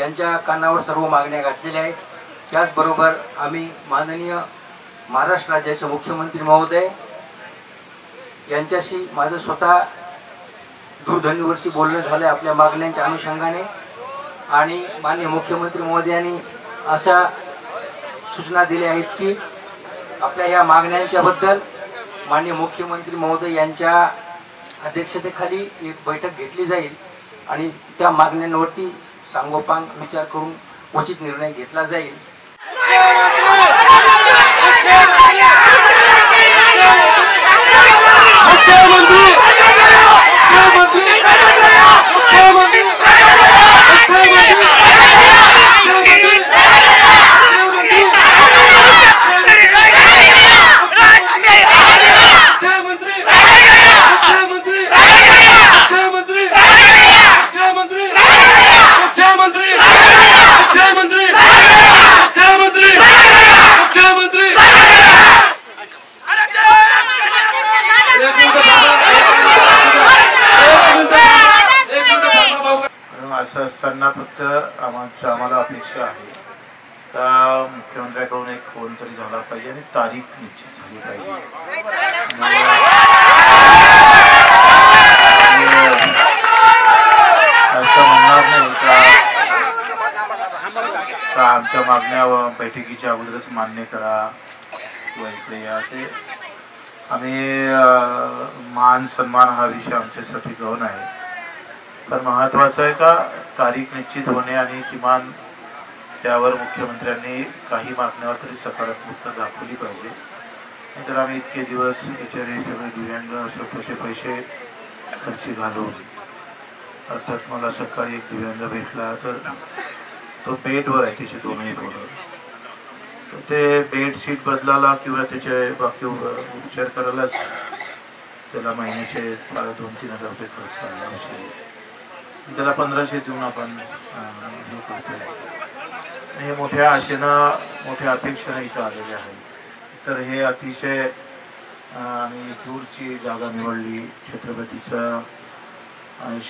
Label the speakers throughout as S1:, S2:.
S1: यांच्या कानावर सर्व मागण्या घातलेल्या आहेत। त्याचबरोबर आम्ही माननीय महाराष्ट्र राज्याचे मुख्यमंत्री महोदय यांच्याशी माझं स्वतः दूरध्वनीवरती बोलणं झालं आपल्या मागण्यांच्या अनुषंगाने, आणि माननीय मुख्यमंत्री महोदयांनी अशा सूचना दिल्या आहेत की आपल्या या मागण्यांच्या बद्दल माननीय मुख्यमंत्री महोदय यांच्या अध्यक्षतेखाली एक बैठक घेतली जाईल आणि त्या मागण्यांवरती सांगोपांग विचार करून उचित निर्णय घेतला जाईल।
S2: असताना फक्त आम्हाला अपेक्षा आहे का मुख्यमंत्र्याकडून एक फोन तरी झाला पाहिजे आणि तारीख निश्चित झाली पाहिजे। असं म्हणणार नाही का आमच्या मागण्या बैठकीच्या अगोदरच मान्य करा किंवा इकडे या। ते आम्ही मान सन्मान हा विषय आमच्यासाठी गौण आहे, पण महत्त्वाचं आहे का तारीख निश्चित होणे आणि किमान त्यावर मुख्यमंत्र्यांनी काही मागण्यावर तरी सकारात्मकता दाखवली पाहिजे। नाहीतर आम्ही इतके दिवस बिचारे सगळे दिव्यांग स्वतःचे पैसे खर्ची घालून, अर्थात मला सकाळी एक दिव्यांग भेटला तर तो बेडवर आहे, त्याचे दोन्ही पोरं, तर ते बेडशीट बदलायला किंवा त्याचे बाकी उपचार करायलाच त्याला महिन्याचे 2-3 हजार रुपये खर्च आला, त्याला 1500 देऊन आपण हे करतोय। हे मोठ्या आशेनं मोठ्या अपेक्षेनं इथं आलेले आहेत। तर हे अतिशय आम्ही दूरची जागा निवडली, छत्रपतीचा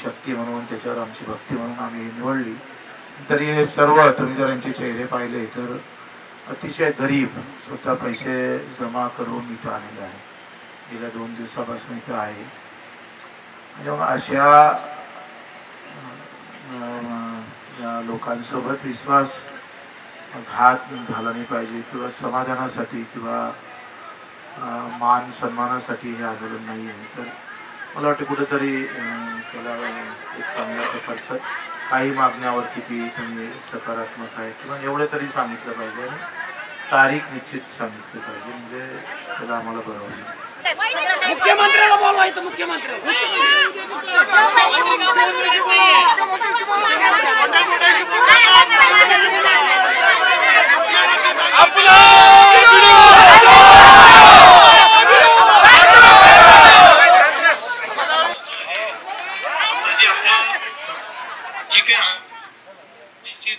S2: शक्ती म्हणून, त्याच्यावर आमची भक्ती म्हणून आम्ही निवडली। तरी हे सर्व तुम्ही जर यांचे चेहरे पाहिले तर अतिशय गरीब, स्वतः पैसे जमा करून इथं आलेले आहे, गेल्या 2 दिवसापासून इथं आहे। आणि अशा या लोकांसोबत विश्वासघात झाला नाही पाहिजे किंवा समाधानासाठी किंवा मान सन्मानासाठी हे आंदोलन नाही आहे। तर मला वाटतं कुठेतरी त्याला एक चांगल्या प्रकारचं काही मागण्यावरती की तुम्ही सकारात्मक आहे किंवा एवढे तरी सांगितलं पाहिजे आणि तारीख निश्चित सांगितली पाहिजे, म्हणजे त्याला आम्हाला बरं होईल।
S3: मुख्यमंत्र्याला बोलवायचं, मुख्यमंत्र्याला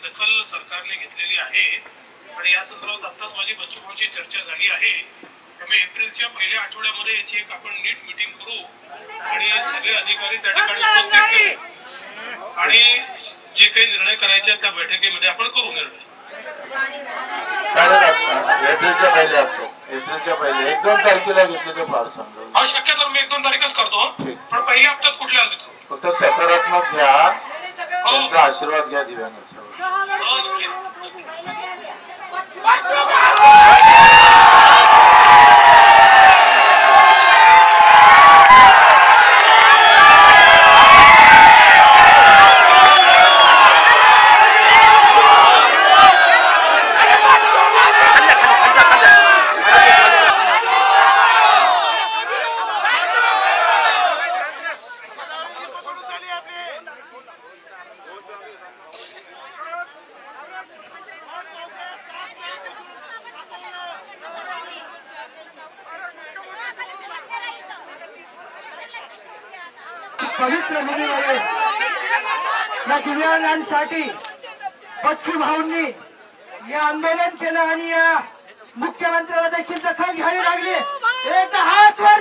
S4: दखल सरकारने घेतलेली आहे आणि या संदर्भात आत्ताच माझी बच्चूभाऊची चर्चा झाली आहे। त्यामुळे एप्रिलच्या पहिल्या आठवड्यामध्ये याची एक आपण नीट मीटिंग करू आणि सगळे अधिकारी त्या ठिकाणी उपस्थित करू आणि जे काही निर्णय करायचे त्या बैठकीमध्ये आपण करू निर्णय।
S2: एप्रिलच्या पहिले 1-2 तारखेला घेतले तर फार चांगलं।
S4: हा शक्य तर मी 1-2 तारीखच करतो, पण पहिल्या हप्त्यात कुठल्या आधी करू।
S2: फक्त सकारात्मक घ्या, त्यांचा आशीर्वाद घ्या दिव्यांगाचा।
S3: पवित्र भूमीमध्ये या दिव्यांगांसाठी बच्चू भाऊंनी या आंदोलन केलं आणि या मुख्यमंत्र्याला देखील दखल घ्यावी लागली। एक हात वर